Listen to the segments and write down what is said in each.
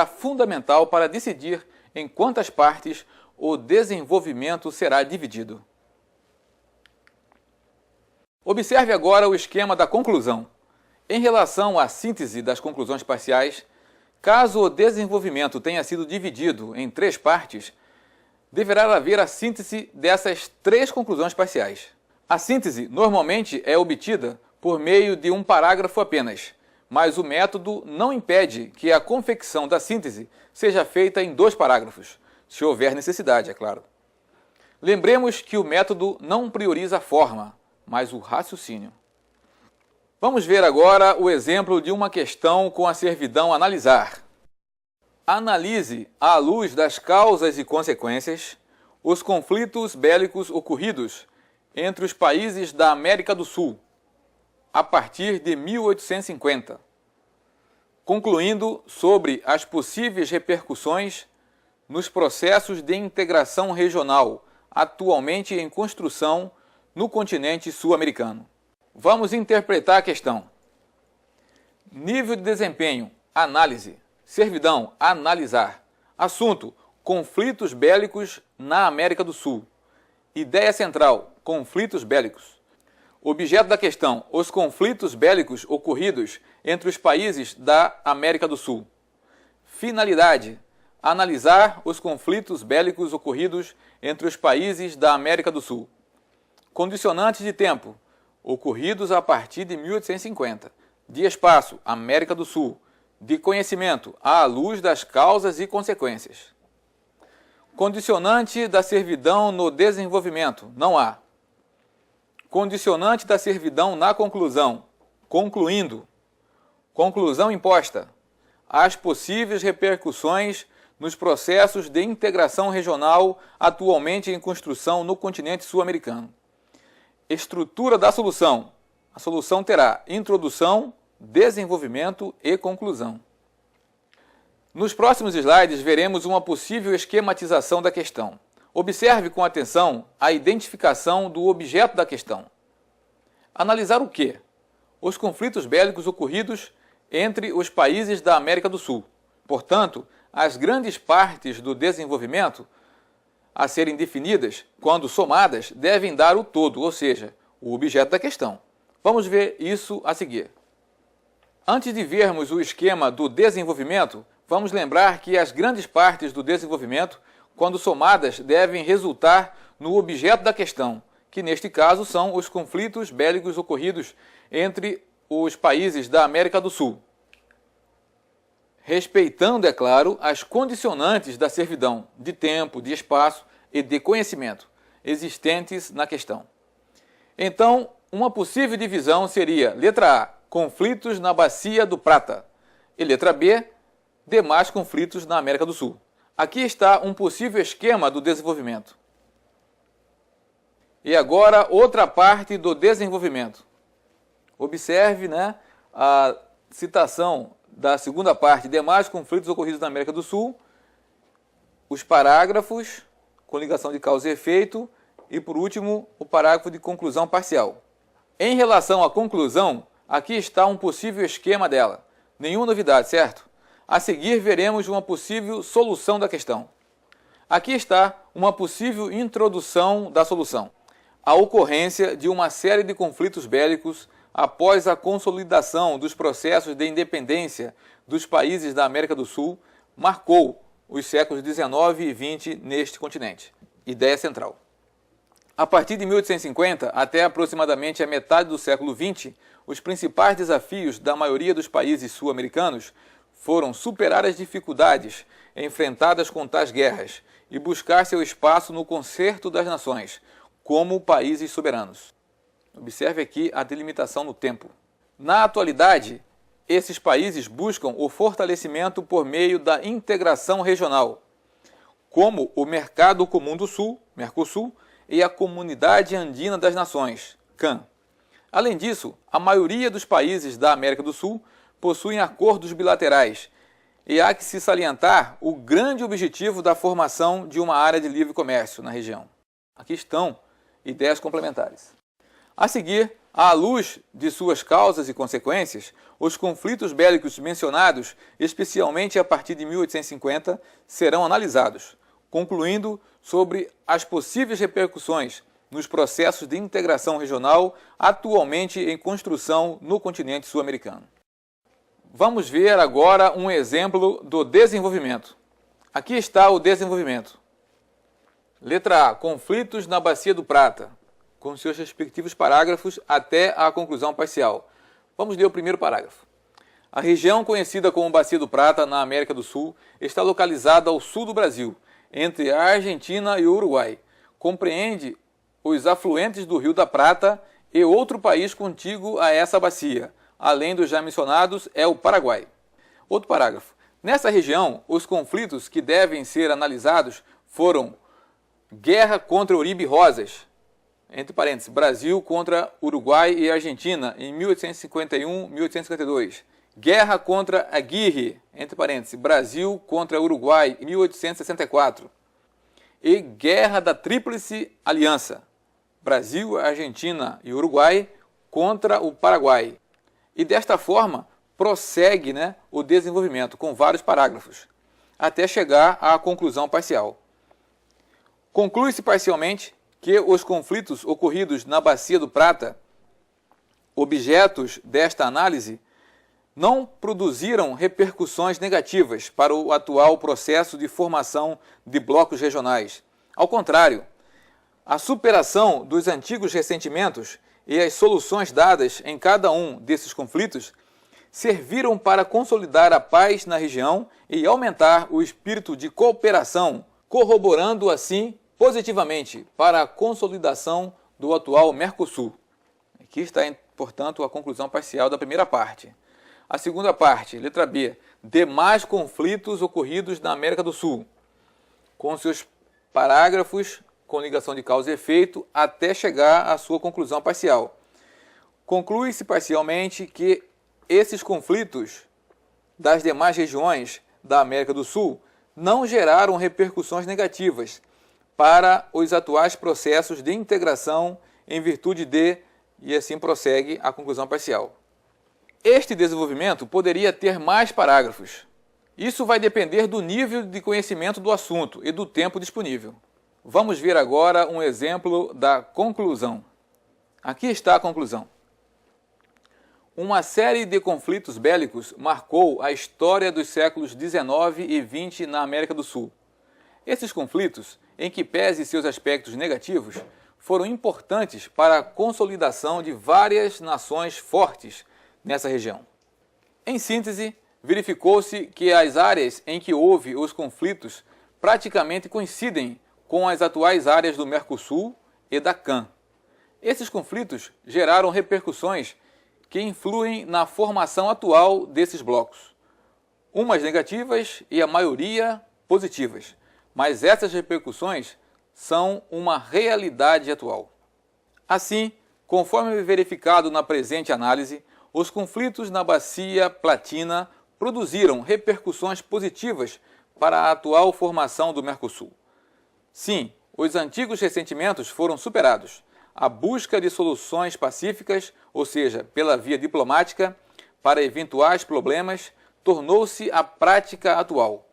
fundamental para decidir em quantas partes o desenvolvimento será dividido. Observe agora o esquema da conclusão. Em relação à síntese das conclusões parciais, caso o desenvolvimento tenha sido dividido em 3 partes, deverá haver a síntese dessas 3 conclusões parciais. A síntese normalmente é obtida por meio de um parágrafo apenas, mas o método não impede que a confecção da síntese seja feita em 2 parágrafos, se houver necessidade, é claro. Lembremos que o método não prioriza a forma, mas o raciocínio. Vamos ver agora o exemplo de uma questão com a servidão analisar. Analise, à luz das causas e consequências, os conflitos bélicos ocorridos entre os países da América do Sul, a partir de 1850, concluindo sobre as possíveis repercussões nos processos de integração regional atualmente em construção no continente sul-americano. Vamos interpretar a questão. Nível de desempenho, análise. Servidão, analisar. Assunto, conflitos bélicos na América do Sul. Ideia central, conflitos bélicos. Objeto da questão, os conflitos bélicos ocorridos entre os países da América do Sul. Finalidade, analisar os conflitos bélicos ocorridos entre os países da América do Sul. Condicionantes de tempo, ocorridos a partir de 1850. De espaço, América do Sul. De conhecimento, à luz das causas e consequências. Condicionante da servidão no desenvolvimento, não há. Condicionante da servidão na conclusão, concluindo. Conclusão imposta. As possíveis repercussões nos processos de integração regional atualmente em construção no continente sul-americano. Estrutura da solução. A solução terá introdução, desenvolvimento e conclusão. Nos próximos slides veremos uma possível esquematização da questão. Observe com atenção a identificação do objeto da questão. Analisar o quê? Os conflitos bélicos ocorridos entre os países da América do Sul. Portanto, as grandes partes do desenvolvimento a serem definidas, quando somadas, devem dar o todo, ou seja, o objeto da questão. Vamos ver isso a seguir. Antes de vermos o esquema do desenvolvimento, vamos lembrar que as grandes partes do desenvolvimento, quando somadas, devem resultar no objeto da questão, que neste caso são os conflitos bélicos ocorridos entre os países da América do Sul. Respeitando, é claro, as condicionantes da servidão de tempo, de espaço e de conhecimento existentes na questão. Então, uma possível divisão seria, letra A, conflitos na Bacia do Prata, e letra B, demais conflitos na América do Sul. Aqui está um possível esquema do desenvolvimento. E agora, outra parte do desenvolvimento. Observe, a citação da segunda parte, demais conflitos ocorridos na América do Sul, os parágrafos com ligação de causa e efeito e, por último, o parágrafo de conclusão parcial. Em relação à conclusão, aqui está um possível esquema dela. Nenhuma novidade, certo? A seguir, veremos uma possível solução da questão. Aqui está uma possível introdução da solução. A ocorrência de uma série de conflitos bélicos após a consolidação dos processos de independência dos países da América do Sul marcou os séculos XIX e XX neste continente. Ideia central. A partir de 1850 até aproximadamente a metade do século XX, os principais desafios da maioria dos países sul-americanos foram superar as dificuldades enfrentadas com tais guerras e buscar seu espaço no concerto das nações, como países soberanos. Observe aqui a delimitação no tempo. Na atualidade, esses países buscam o fortalecimento por meio da integração regional, como o Mercado Comum do Sul, Mercosul, e a Comunidade Andina das Nações, CAN. Além disso, a maioria dos países da América do Sul possuem acordos bilaterais, e há que se salientar o grande objetivo da formação de uma área de livre comércio na região. Aqui estão ideias complementares. A seguir, à luz de suas causas e consequências, os conflitos bélicos mencionados, especialmente a partir de 1850, serão analisados, concluindo sobre as possíveis repercussões nos processos de integração regional atualmente em construção no continente sul-americano. Vamos ver agora um exemplo do desenvolvimento. Aqui está o desenvolvimento. Letra A. Conflitos na Bacia do Prata, com seus respectivos parágrafos até a conclusão parcial. Vamos ler o primeiro parágrafo. A região conhecida como Bacia do Prata, na América do Sul, está localizada ao sul do Brasil, entre a Argentina e o Uruguai. Compreende os afluentes do Rio da Prata e outro país contíguo a essa bacia, além dos já mencionados, é o Paraguai. Outro parágrafo. Nessa região, os conflitos que devem ser analisados foram guerra contra Uribe Rosas, entre parênteses, Brasil contra Uruguai e Argentina, em 1851-1852. Guerra contra Aguirre, entre parênteses, Brasil contra Uruguai, em 1864. E Guerra da Tríplice Aliança, Brasil, Argentina e Uruguai contra o Paraguai. E desta forma, prossegue, o desenvolvimento com vários parágrafos, até chegar à conclusão parcial. Conclui-se parcialmente que os conflitos ocorridos na Bacia do Prata, objetos desta análise, não produziram repercussões negativas para o atual processo de formação de blocos regionais. Ao contrário, a superação dos antigos ressentimentos e as soluções dadas em cada um desses conflitos serviram para consolidar a paz na região e aumentar o espírito de cooperação, corroborando assim positivamente para a consolidação do atual Mercosul. Aqui está, portanto, a conclusão parcial da primeira parte. A segunda parte, letra B, demais conflitos ocorridos na América do Sul, com seus parágrafos com ligação de causa e efeito até chegar à sua conclusão parcial. Conclui-se parcialmente que esses conflitos das demais regiões da América do Sul não geraram repercussões negativas para os atuais processos de integração em virtude de, e assim prossegue a conclusão parcial. Este desenvolvimento poderia ter mais parágrafos. Isso vai depender do nível de conhecimento do assunto e do tempo disponível. Vamos ver agora um exemplo da conclusão. Aqui está a conclusão. Uma série de conflitos bélicos marcou a história dos séculos XIX e XX na América do Sul. Esses conflitos, em que pese seus aspectos negativos, foram importantes para a consolidação de várias nações fortes nessa região. Em síntese, verificou-se que as áreas em que houve os conflitos praticamente coincidem com as atuais áreas do Mercosul e da CAN. Esses conflitos geraram repercussões que influem na formação atual desses blocos, umas negativas e a maioria positivas, mas essas repercussões são uma realidade atual. Assim, conforme verificado na presente análise, os conflitos na Bacia Platina produziram repercussões positivas para a atual formação do Mercosul. Sim, os antigos ressentimentos foram superados. A busca de soluções pacíficas, ou seja, pela via diplomática, para eventuais problemas, tornou-se a prática atual.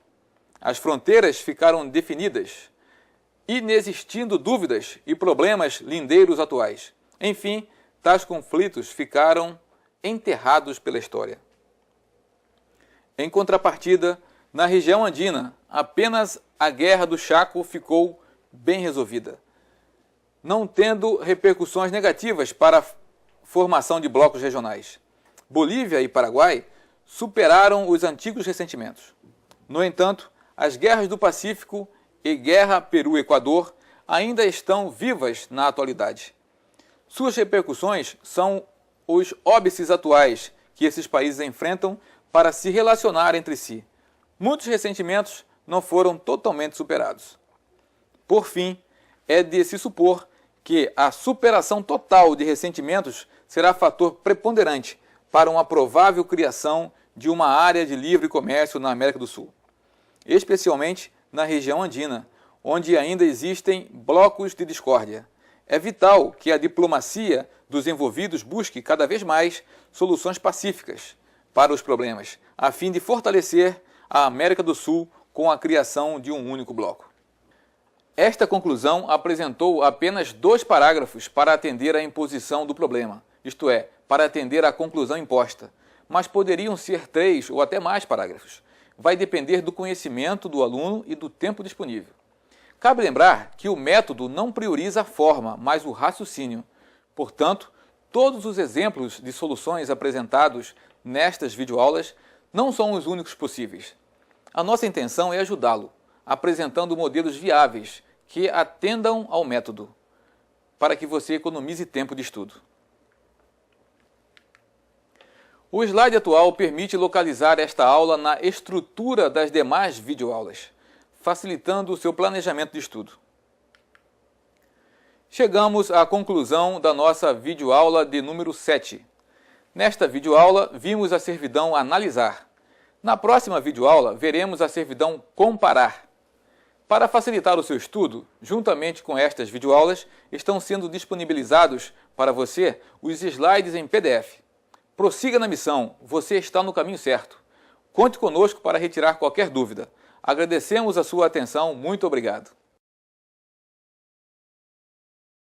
As fronteiras ficaram definidas, inexistindo dúvidas e problemas lindeiros atuais. Enfim, tais conflitos ficaram enterrados pela história. Em contrapartida, na região andina, apenas a Guerra do Chaco ficou bem resolvida, não tendo repercussões negativas para a formação de blocos regionais. Bolívia e Paraguai superaram os antigos ressentimentos. No entanto, as guerras do Pacífico e Guerra Peru-Equador ainda estão vivas na atualidade. Suas repercussões são os óbices atuais que esses países enfrentam para se relacionar entre si. Muitos ressentimentos não foram totalmente superados. Por fim, é de se supor que a superação total de ressentimentos será fator preponderante para uma provável criação de uma área de livre comércio na América do Sul, especialmente na região andina, onde ainda existem blocos de discórdia. É vital que a diplomacia dos envolvidos busque cada vez mais soluções pacíficas para os problemas, a fim de fortalecer a América do Sul com a criação de um único bloco. Esta conclusão apresentou apenas 2 parágrafos para atender à imposição do problema, isto é, para atender à conclusão imposta, mas poderiam ser 3 ou até mais parágrafos. Vai depender do conhecimento do aluno e do tempo disponível. Cabe lembrar que o método não prioriza a forma, mas o raciocínio. Portanto, todos os exemplos de soluções apresentados nestas videoaulas não são os únicos possíveis. A nossa intenção é ajudá-lo, apresentando modelos viáveis que atendam ao método, para que você economize tempo de estudo. O slide atual permite localizar esta aula na estrutura das demais videoaulas, facilitando o seu planejamento de estudo. Chegamos à conclusão da nossa videoaula de número 7. Nesta videoaula, vimos a servidão analisar. Na próxima videoaula, veremos a servidão comparar. Para facilitar o seu estudo, juntamente com estas videoaulas, estão sendo disponibilizados para você os slides em PDF. Prossiga na missão, você está no caminho certo. Conte conosco para retirar qualquer dúvida. Agradecemos a sua atenção, muito obrigado.